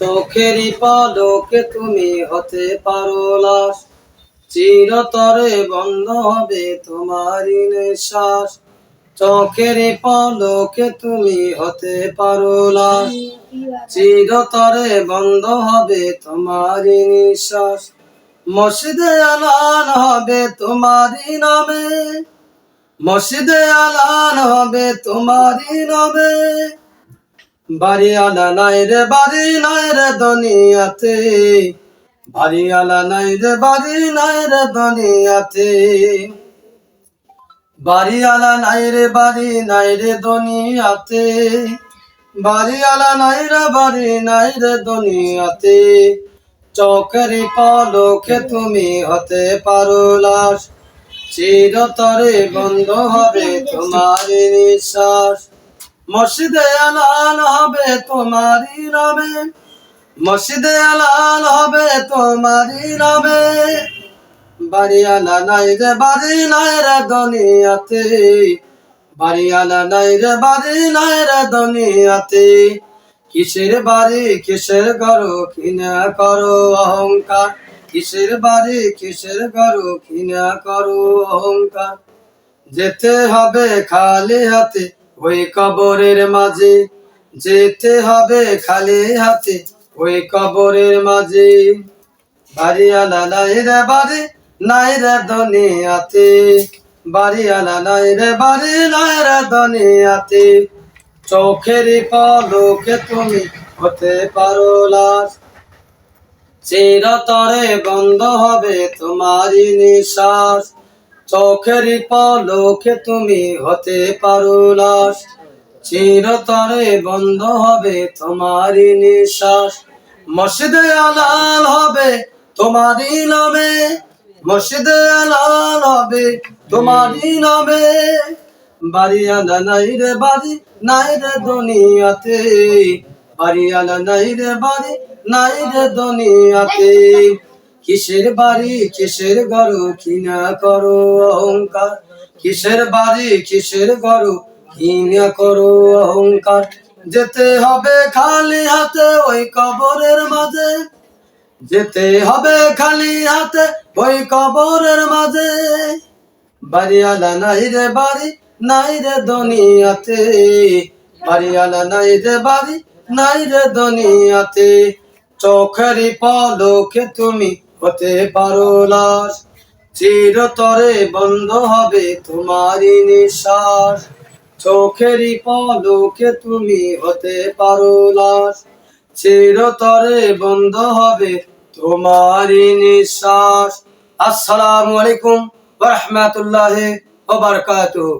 চোখেরই পলকে তুমি হতে পারো লাশ, চিরতরে বন্ধ হবে তোমারই নিঃশ্বাস। চোখেরই পলকে তুমি হতে পারো লাশ, চিরতরে বন্ধ হবে তোমারই নিঃশ্বাস। মসজিদে আলান হবে তোমারই নামে, মসজিদে আলান হবে তোমারই নামে। বাড়িওয়ালা নাই রে বাড়ি নাই রে দুনিয়াতে, বাড়িওয়ালা নাই রে বাড়ি নাই রে দুনিয়াতে। বাড়িওয়ালা নাই রে বাড়ি নাই রে দুনিয়াতে, বাড়িওয়ালা নাই রে বাড়ি নাই রে দুনিয়াতে। চোখের পলকে তুমি হতে পারো লাশ, চিরতরে বন্ধ হবে তোমার নিঃশ্বাস। মসজিদে আলান হবে তোমারই নামে, মসজিদে আলান হবে তোমারই নামে। বাড়িওয়ালা নাই রে বাড়ি নাই রে দুনিয়াতে, বাড়িওয়ালা নাই রে বাড়ি নাই রে দুনিয়াতে। কিসের বাড়ি কিসের গরু কিনা করো অহংকার, কিসের বাড়ি কিসের গরু কিনা করো অহংকার। যেতে হবে খালি হাতে ওই কবরের মাঝে, যেতে হবে খালি হাতে ওই কবরের মাঝে। বাড়িওয়ালা নাই রে বাড়ি নাই রে দুনিয়াতে, বাড়িওয়ালা নাই রে বাড়ি নাই রে দুনিয়াতে। চোখেরই পলকে তুমি হতে পারো লাশ, চিরতরে বন্ধ হবে তোমারই নিঃশ্বাস। চোখেরই পলকে তুমি হতে পারো লাশ, চিরতরে বন্ধ হবে তোমারই নিঃশ্বাস। মসজিদে আলাল হবে তোমারই নামে, মসজিদে আলাল হবে তোমারই নামে। বাড়িওয়ালা নাই রে বাড়ি নাই রে দুনিয়াতে, বাড়িওয়ালা নাই রে বাড়ি নাই রে দুনিয়াতে। কিসের বাড়ি কিসের গরু কিনা করো অহংকার, কিসের বাড়ি কিসের গরু কিনা করো অহংকার। যেতে হবে খালি হাতে ওই কবরের মাঝে, যেতে হবে খালি হাতে ওই কবরের মাঝে। বাড়িওয়ালা নাই রে বাড়ি নাই রে দুনিয়াতে, বাড়িওয়ালা নাই রে বাড়ি নাই রে দুনিয়াতে। চোখেরই পলকে তুমি হতে পারো লাশ, চিরতরে বন্ধ হবে তোমারই নিঃশ্বাস। চোখেরই পলকে তুমি হতে পারো লাশ, চিরতরে বন্ধ হবে তোমারই নিঃশ্বাস। আসসালামু আলাইকুম ওয়া রাহমাতুল্লাহি ওয়া বারাকাতুহু।